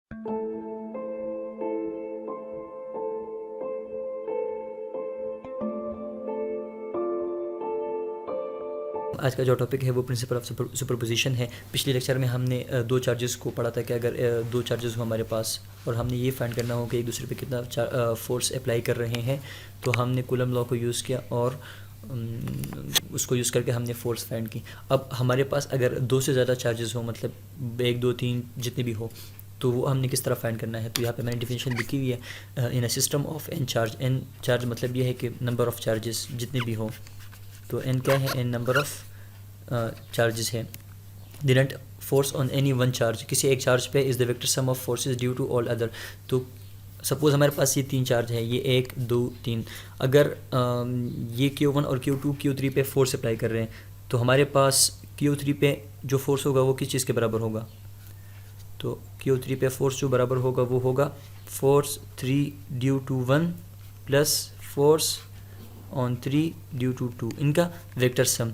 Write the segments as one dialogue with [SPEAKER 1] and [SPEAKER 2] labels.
[SPEAKER 1] आज का जो टॉपिक है वो प्रिंसिपल ऑफ सुपरपोजिशन है। पिछले लेक्चर में हमने दो चार्जेस को पढ़ा था कि अगर दो चार्जेस हो हमारे पास और हमने ये फाइंड करना हो कि एक दूसरे पे कितना फोर्स अप्लाई कर रहे हैं, तो हमने कूलम लॉ को यूज़ किया और उसको यूज़ करके हमने फोर्स फाइंड की। अब हमारे पास अगर दो से ज़्यादा चार्जेस हो, मतलब 1 2 3 जितने भी हो, तो वो हमने किस तरह फाइंड करना है। तो यहाँ पे मैंने डिफिनेशन लिखी हुई है, in a system of N charge. N charge मतलब ये है कि नंबर ऑफ़ चार्जेस जितने भी हो, तो एन क्या है, एन नंबर ऑफ़ चार्जेस है। The net force on any one charge, किसी एक चार्ज पे is the vector sum of forces due to all other. तो सपोज़ हमारे पास ये 3 चार्ज है, ये 1 2 3। अगर ये Q1 और Q2 Q3 पे फोर्स अप्लाई कर रहे हैं, तो हमारे पास Q3 पे जो फोर्स होगा वो किस चीज़ के बराबर होगा। तो Q3 पे फोर्स जो बराबर होगा वो होगा force 3 due to 1 plus force on 3 due to 2, इनका वेक्टर सम।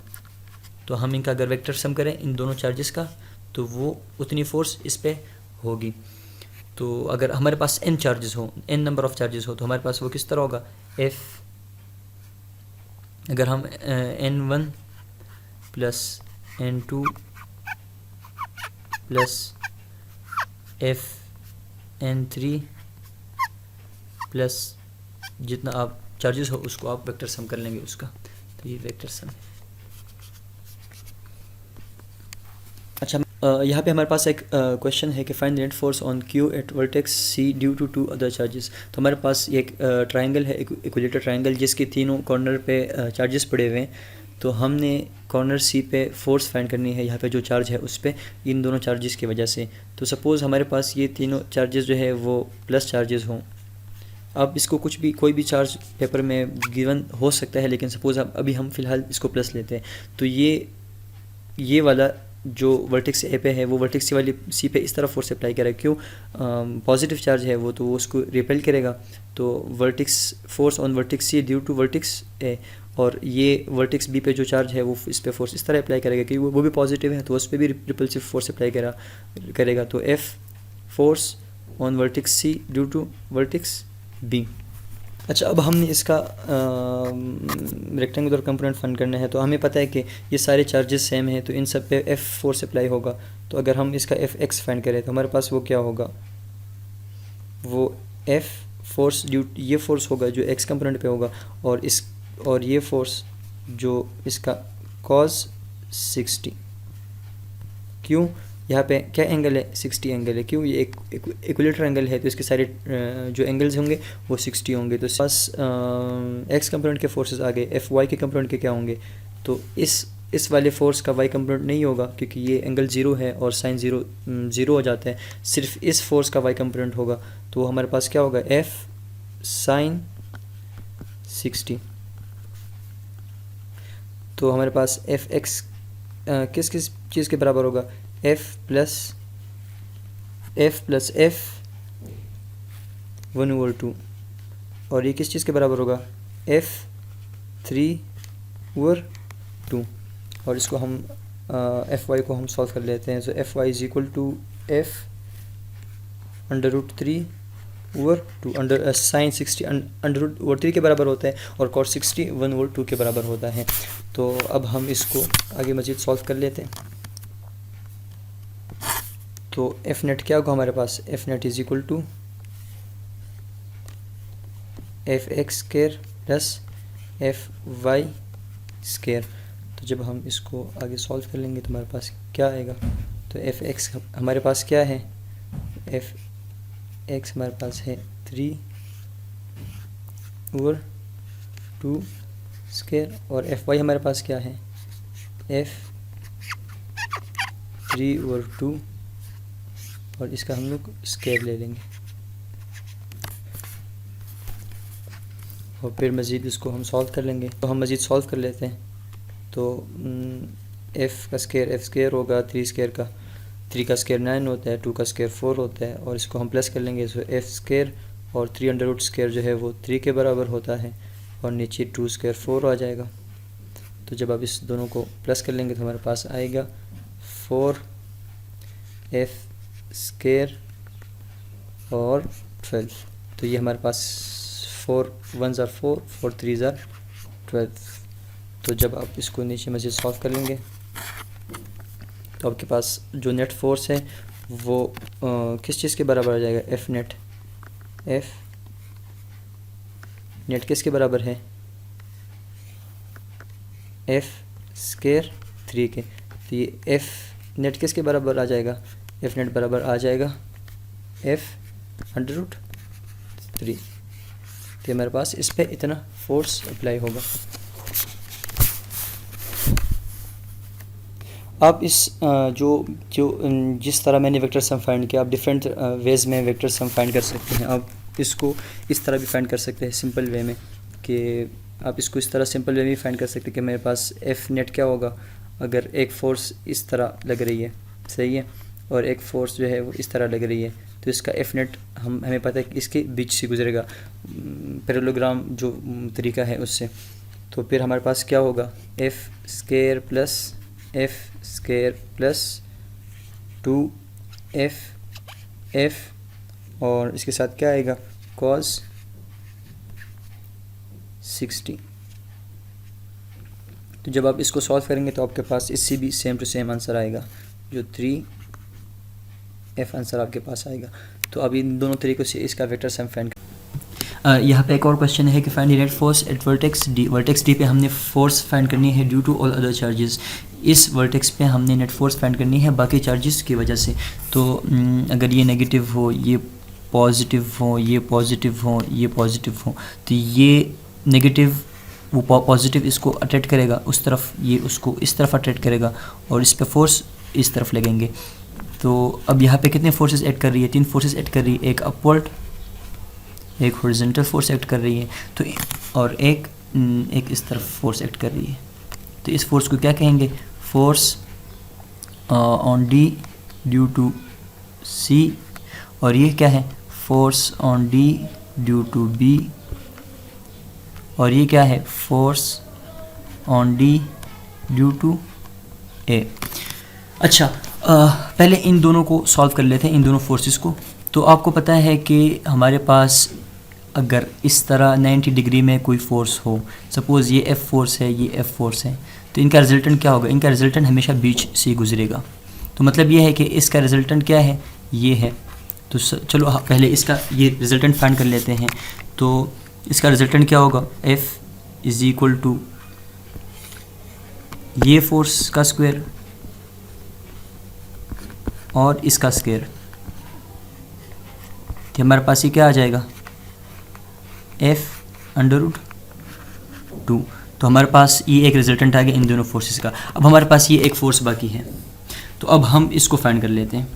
[SPEAKER 1] तो हम इनका अगर वेक्टर सम करें इन दोनों चार्जेस का, तो वो उतनी फोर्स इस पे होगी। तो अगर हमारे पास n चार्जेस हो, n नंबर ऑफ़ चार्जेस हो, तो हमारे पास वो किस तरह होगा, f। अगर हम n1 plus n2 plus f n3 plus जितना आप चार्जेस हो उसको आप वेक्टर सम कर लेंगे उसका, तो ये वेक्टर सम है। अच्छा, यहाँ पे हमारे पास एक क्वेश्चन है कि find the net force on Q at vertex C due to 2 other charges. तो हमारे पास ये एक ट्राइंगल है, इक्विलेटरल ट्राइंगल, जिसके तीनों कॉर्नर पे चार्जेस पड़े हुए हैं। तो हमने कॉर्नर C पे फोर्स फाइंड करनी है, यहाँ पे जो चार्ज है उस पे, इन दोनों चार्जेस की वजह से। तो सपोज़ हमारे पास ये तीनों चार्जेस जो है वो प्लस चार्जेस हों। अब इसको कुछ भी, कोई भी चार्ज पेपर में गिवन हो सकता है, लेकिन सपोज़ अभी हम फ़िलहाल इसको प्लस लेते हैं। तो ये वाला जो वर्टेक्स ए पे है वो वर्टेक्स सी वाली सी पे इस तरह फोर्स अप्लाई करेगा। क्यों, पॉजिटिव चार्ज है वो, तो वो उसको रिपेल करेगा। तो vertex force on vertex C due to vertex A, और ये वर्टेक्स बी पे जो चार्ज है वो इस पे फोर्स इस तरह अप्लाई करेगा कि वो भी पॉजिटिव है, तो उस पर भी रिपल्सिव फोर्स अप्लाई करेगा। तो F force on vertex C due to vertex B. अच्छा, अब हमने इसका रेक्टेंगुलर कंपोनेंट फाइंड करना है। तो हमें पता है कि ये सारे चार्जेस सेम हैं, तो इन सब पे एफ फोर्स अप्लाई होगा। तो अगर हम इसका एफ एक्स फाइंड करें तो हमारे पास वो क्या होगा, वो एफ फोर्स ड्यू, ये फोर्स होगा जो एक्स कंपोनेंट पे होगा, और ये फोर्स जो इसका कॉस 60। क्यों, यहाँ पे क्या एंगल है, 60 एंगल है। क्यों, ये एक इक्विलेटरल एंगल है, तो इसके सारे जो एंगल्स होंगे वो 60 होंगे। तो पास एक्स कंपोनेंट के फोर्सेस आ गए, एफ वाई के कंपोनेंट के क्या होंगे। तो इस वाले फोर्स का वाई कंपोनेंट नहीं होगा, क्योंकि ये एंगल 0 है और साइन 0 हो जाता है। सिर्फ इस फोर्स का वाई कंपोनेंट होगा, तो हमारे पास क्या होगा, एफ साइन 60। तो हमारे पास एफ एक्स किस किस चीज़ के बराबर होगा, एफ प्लस एफ 1/2, और ये किस चीज़ के बराबर होगा, एफ 3/2। और इसको हम एफ वाई को हम सॉल्व कर लेते हैं। तो F Y is equal to F √3/2 under sine 60 √3 के बराबर होता है, और कॉस 60 1/2 के बराबर होता है। तो अब हम इसको आगे मज़ीद सॉल्व कर लेते हैं। तो एफ नेट क्या होगा हमारे पास, F net is equal to F X square plus F Y square. तो जब हम इसको आगे सॉल्व कर लेंगे तो हमारे पास क्या आएगा, तो एफ एक्स हमारे पास क्या है, एफ एक्स हमारे पास है 3/2 स्क्वायर, और एफ वाई हमारे पास क्या है, एफ 3/2, और इसका हम लोग स्क्वायर ले लेंगे। और फिर मज़ीद इसको हम सॉल्व कर लेंगे। तो हम मज़ीद सॉल्व कर लेते हैं। तो एफ़ का स्क्वायर होगा 3 स्क्वायर का, 3 का स्क्वायर 9 होता है, 2 का स्क्वायर 4 होता है, और इसको हम प्लस कर लेंगे। तो एफ़ स्क्वायर और 3 स्क्वायर जो है वो 3 के बराबर होता है, और नीचे 2 स्क्वायर 4 आ जाएगा। तो जब आप इस दोनों को प्लस कर लेंगे तो हमारे पास आएगा 4 एफ स्क्वायर और 12। तो ये हमारे पास 4 1s are 4, 4 3s are 12। तो जब आप इसको नीचे मज़ीद सॉल्व कर लेंगे तो आपके पास जो नेट फोर्स है वो किस चीज़ के बराबर आ जाएगा, एफ नेट किसके बराबर है, एफ स्केयर 3 के। तो ये एफ नेट किसके बराबर आ जाएगा, एफ नेट बराबर आ जाएगा f√3। तो हमारे पास इस पे इतना फोर्स अप्लाई होगा। आप इस जिस तरह मैंने वेक्टर सम फाइंड किया, आप डिफरेंट वेज में वेक्टर सम फाइंड कर सकते हैं। आप इसको इस तरह भी फाइंड कर सकते हैं सिंपल वे में, कि आप इसको इस तरह सिंपल वे में फाइंड कर सकते हैं कि मेरे पास एफ नेट क्या होगा अगर एक फ़ोर्स इस तरह लग रही है, सही है, और एक फ़ोर्स जो है वो इस तरह लग रही है, तो इसका एफ नेट हमें पता है कि इसके बीच से गुजरेगा पैरेललोग्राम जो तरीका है उससे। तो फिर हमारे पास क्या होगा, एफ स्केयर प्लस 2f और इसके साथ क्या आएगा, cos 60। तो जब आप इसको सॉल्व करेंगे तो आपके पास इससे भी सेम टू सेम आंसर आएगा, जो 3f आंसर आपके पास आएगा। तो अब इन दोनों तरीक़ों से इसका वेक्टर सम फाइंड। यहाँ पे एक और क्वेश्चन है कि find the net force at vertex D पे हमने फोर्स फाइंड करनी है due to all other charges. इस वर्टेक्स पे हमने नेट फोर्स फाइंड करनी है बाकी चार्जेस की वजह से। तो अगर ये नेगेटिव हो, ये पॉजिटिव हो, ये पॉजिटिव हो, ये पॉजिटिव हो, तो ये नेगेटिव वो पॉजिटिव इसको अट्रैक्ट करेगा उस तरफ, ये उसको इस तरफ अट्रैक्ट करेगा और इस पे फोर्स इस तरफ लगेंगे। तो अब यहाँ पे कितने फोर्सेस ऐड कर रही है, 3 फोर्सेस ऐड कर रही है, एक अपवर्ड, एक हॉरिजॉन्टल फोर्स एक्ट कर रही है, तो और एक इस तरफ फोर्स एक्ट कर रही है। तो इस फोर्स को क्या कहेंगे, force on D due to C, और ये क्या है, force on D due to B, और ये क्या है, force on D due to A. अच्छा, पहले इन दोनों को सॉल्व कर लेते हैं, इन दोनों फोर्सेस को। तो आपको पता है कि हमारे पास अगर इस तरह 90 डिग्री में कोई फोर्स हो, सपोज़ ये एफ फोर्स है, ये एफ फोर्स है, तो इनका रिजल्टेंट क्या होगा, इनका रिजल्टेंट हमेशा बीच से गुजरेगा। तो मतलब ये है कि इसका रिजल्टेंट क्या है, ये है। तो चलो पहले इसका ये रिजल्टेंट फाइंड कर लेते हैं। तो इसका रिजल्टेंट क्या होगा, एफ इज़ इक्वल टू ये फोर्स का स्क्वायर और इसका स्क्वायर। तो हमारे पास ये क्या आ जाएगा, f√2। तो हमारे पास ये एक रिजल्टेंट आ गया इन दोनों फोर्सेस का। अब हमारे पास ये एक फोर्स बाकी है, तो अब हम इसको फाइंड कर लेते हैं।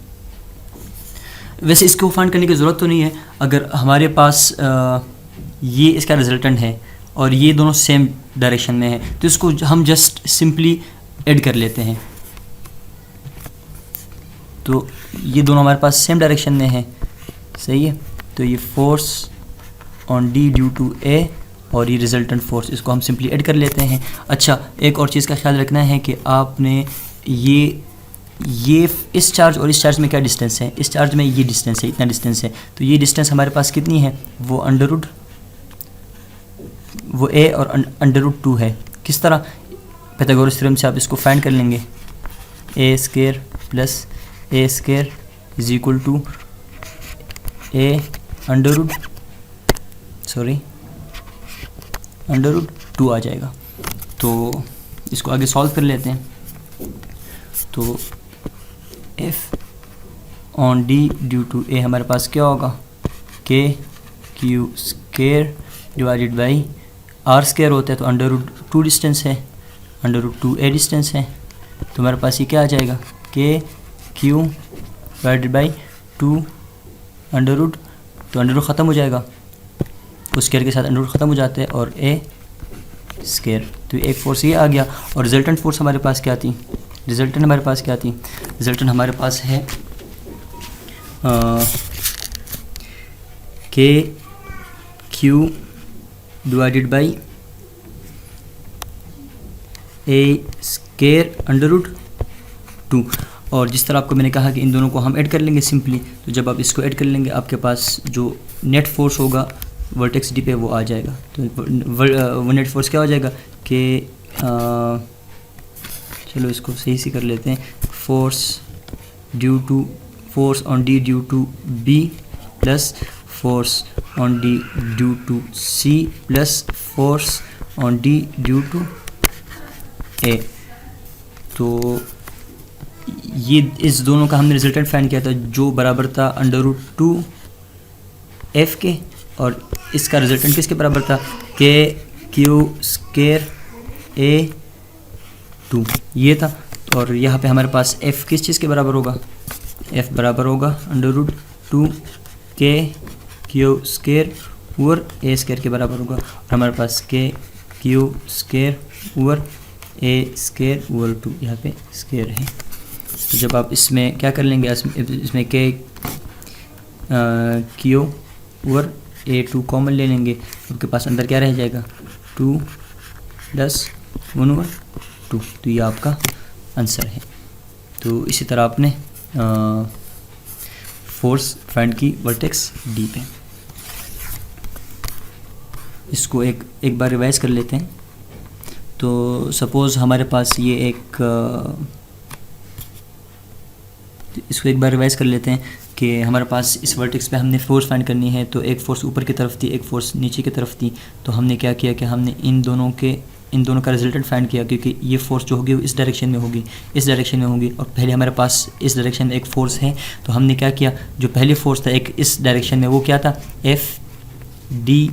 [SPEAKER 1] वैसे इसको फाइंड करने की ज़रूरत तो नहीं है, अगर हमारे पास ये इसका रिजल्टेंट है और ये दोनों सेम डायरेक्शन में है, तो इसको हम जस्ट सिंपली ऐड कर लेते हैं। तो ये दोनों हमारे पास सेम डायरेक्शन में है, सही है। तो ये force on D due to A और ये रिजल्टेंट फोर्स, इसको हम सिंपली ऐड कर लेते हैं। अच्छा, एक और चीज़ का ख्याल रखना है कि आपने ये इस चार्ज और इस चार्ज में क्या डिस्टेंस है, इस चार्ज में ये डिस्टेंस है, इतना डिस्टेंस है। तो ये डिस्टेंस हमारे पास कितनी है, वो ए और अंडर√2 है। किस तरह, पाइथागोरस थ्योरम से आप इसको फाइंड कर लेंगे, A square plus A square is equal to A under आ जाएगा। तो इसको आगे सॉल्व कर लेते हैं। तो F on D due to A हमारे पास क्या होगा, K Q square divided by R square होता है, तो अंडर√2 डिस्टेंस है, अंडर√2 डिस्टेंस है। तो हमारे पास ये क्या आ जाएगा, के क्यू डिवाइडेड बाई 2 अंडर√, तो अंडर ख़त्म हो जाएगा, उस स्क्वायर के साथ अंडर ख़त्म हो जाते हैं, और ए स्क्वायर। तो एक फोर्स ये आ गया। और रिजल्टेंट फोर्स हमारे पास क्या थी, रिजल्टेंट हमारे पास है K Q divided by A square under. और जिस तरह आपको मैंने कहा कि इन दोनों को हम ऐड कर लेंगे सिंपली, तो जब आप इसको ऐड कर लेंगे आपके पास जो नेट फोर्स होगा वर्टेक्स डी पे वो आ जाएगा। तो वो नेट फोर्स क्या हो जाएगा कि चलो इसको सही से कर लेते हैं, force on D due to B plus force on D due to C plus force on D due to A. तो ये इस दोनों का हमने रिजल्टेंट फाइंड किया था जो बराबर था √2f के, और इसका रिजल्टेंट किसके बराबर था के क्यू स्केयर ए 2 ये था। और यहाँ पे हमारे पास f किस चीज़ के बराबर होगा, f बराबर होगा √2 के क्यू स्केयर ओवर ए स्केयर के बराबर होगा, और हमारे पास के क्यू स्केयर ओवर ए स्केयर ओवर 2 यहाँ पे स्केयर है। तो जब आप इसमें क्या कर लेंगे, इसमें के क्यू ओवर A2 कॉमन ले लेंगे, आपके पास अंदर क्या रह जाएगा 2 + 1/2। तो ये आपका आंसर है। तो इसी तरह आपने फोर्स फाइंड की वर्टेक्स डी पे। इसको एक बार रिवाइज कर लेते हैं। तो सपोज़ हमारे पास ये इसको एक बार रिवाइज कर लेते हैं कि हमारे पास इस वर्टेक्स पे हमने फोर्स फाइंड करनी है। तो एक फोर्स ऊपर की तरफ थी, एक फोर्स नीचे की तरफ थी। तो हमने क्या किया कि हमने इन दोनों का रिजल्टेंट फाइंड किया, क्योंकि ये फोर्स जो होगी वो इस डायरेक्शन में होगी, इस डायरेक्शन में होगी, और पहले हमारे पास इस डायरेक्शन में एक फ़ोर्स है। तो हमने क्या किया, जो पहले फोर्स था एक इस डायरेक्शन में, वो क्या था FDA,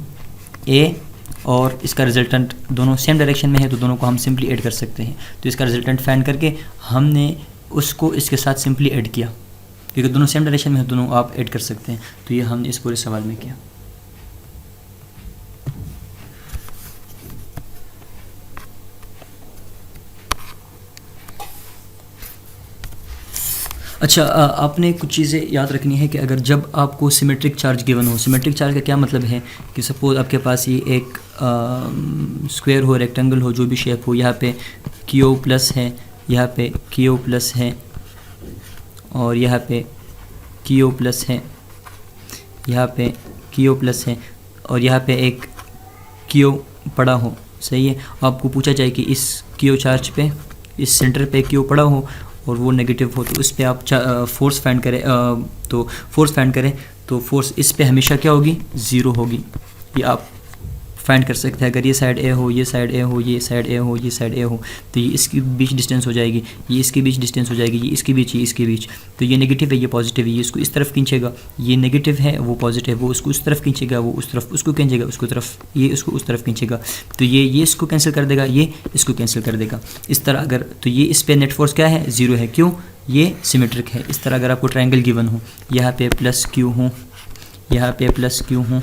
[SPEAKER 1] और इसका रिजल्टेंट दोनों सेम डायरेक्शन में है, तो दोनों को हम सिंपली ऐड कर सकते हैं। तो इसका रिजल्टेंट फाइंड करके हमने उसको इसके साथ सिंपली ऐड किया, क्योंकि दोनों सेम डायरेक्शन में है, दोनों आप ऐड कर सकते हैं। तो ये हमने इस पूरे सवाल में किया। अच्छा, आपने कुछ चीज़ें याद रखनी है कि अगर जब आपको सिमेट्रिक चार्ज गिवन हो, सिमेट्रिक चार्ज का क्या मतलब है कि सपोज़ आपके पास ये एक स्क्वायर हो, रेक्टेंगल हो, जो भी शेप हो, यहाँ पे क्यू प्लस है, यहाँ पे क्यू प्लस है, और यहाँ पे क्यू प्लस है, यहाँ पे क्यू प्लस है, और यहाँ पे एक क्यू पड़ा हो, सही है। आपको पूछा जाए कि इस क्यू चार्ज पे, इस सेंटर पे क्यू पड़ा हो और वो नेगेटिव हो, तो उस पर आप फोर्स फाइंड करें। तो फोर्स इस पे हमेशा क्या होगी, 0 होगी। ये आप फाइंड कर सकते हैं। अगर ये साइड ए हो, ये साइड ए हो, ये साइड ए हो, ये साइड ए हो, तो ये इसके बीच डिस्टेंस हो जाएगी, ये इसके बीच डिस्टेंस हो जाएगी, ये इसके बीच, ये इसके बीच। तो ये नेगेटिव है, ये पॉजिटिव है, ये इसको इस तरफ खींचेगा, ये नेगेटिव है, वो पॉजिटिव, वो उसको उस तरफ खींचेगा, वो उस तरफ उसको खींचेगा, उसको तरफ, ये उसको उस तरफ खींचेगा। तो ये इसको कैंसिल कर देगा, ये इसको कैंसिल कर देगा। इस तरह अगर, तो ये इस पर नेट फोर्स क्या है, 0 है। क्यों, ये सिमेट्रिक है। इस तरह अगर आपको ट्रायंगल गिवन हो, यहाँ पे प्लस क्यू हो, यहाँ पे प्लस क्यू हो,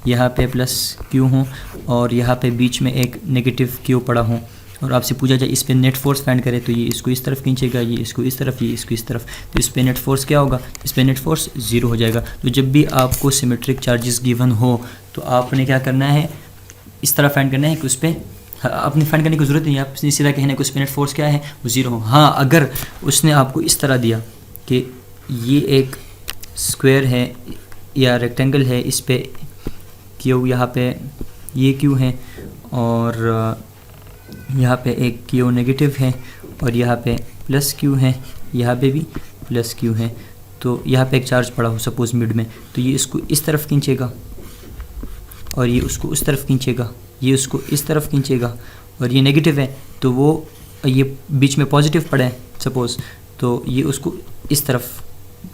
[SPEAKER 1] यहाँ पे प्लस क्यू हो, और यहाँ पे बीच में एक नेगेटिव क्यू पड़ा हो, और आपसे पूछा जाए इस पे नेट फोर्स फाइंड करें, तो ये इसको इस तरफ खींचेगा, ये इसको इस तरफ, ये इसको इस तरफ। तो इस पे नेट फोर्स क्या होगा, इस पे नेट फोर्स 0 हो जाएगा। तो जब भी आपको सिमेट्रिक चार्जेस गिवन हो, तो आपने क्या करना है, इस तरह फाइंड करना है कि उस पर आपने फाइंड करने की ज़रूरत नहीं है, आपने सीधा कहना है कि उस पे नेट फोर्स क्या है, वो 0 हो। हाँ, अगर उसने आपको इस तरह दिया कि ये एक स्क्वायर है या रेक्टेंगल है, इस पे क्यू, यहाँ पे ये क्यू है, और यहाँ पे एक क्यू नेगेटिव है, और यहाँ पे प्लस क्यू है, यहाँ पे भी प्लस क्यू है। तो यहाँ पे एक चार्ज पड़ा हो सपोज़ मिड में, तो ये इसको इस तरफ खींचेगा, और ये उसको उस तरफ खींचेगा, ये उसको इस तरफ खींचेगा, और ये नेगेटिव है, तो वो ये बीच में पॉजिटिव पड़ा है सपोज़, तो ये उसको इस तरफ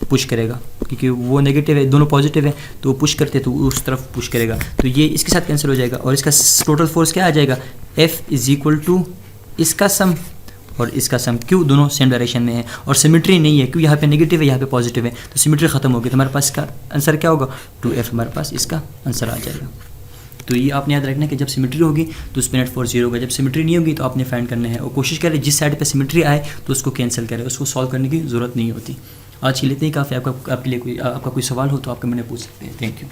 [SPEAKER 1] पुश करेगा, क्योंकि वो नेगेटिव है, दोनों पॉजिटिव है, तो वो पुश करते तो उस तरफ पुश करेगा। तो ये इसके साथ कैंसिल हो जाएगा, और इसका टोटल फोर्स क्या आ जाएगा, F = इसका सम और इसका सम। क्यों, दोनों सेम डायरेक्शन में है, और सिमेट्री नहीं है, क्यों यहाँ पे नेगेटिव है, यहाँ पे पॉजिटिव है, तो सिमेट्री खत्म होगी। तो हमारे पास इसका आंसर क्या होगा, 2F हमारे पास इसका आंसर आ जाएगा। तो ये आपने याद रखना है कि जब सिमेट्री होगी तो उस पर नेट फोर्स 0 होगा, जब सिमेट्री नहीं होगी तो आपने फाइंड करना है, और कोशिश करें जिस साइड पे सिमेट्री आए तो उसको कैंसिल करें, उसको सॉल्व करने की ज़रूरत नहीं होती। आज के लिए इतना ही काफ़ी। आपका कोई सवाल हो तो आप कमेंट में पूछ सकते हैं। Thank you.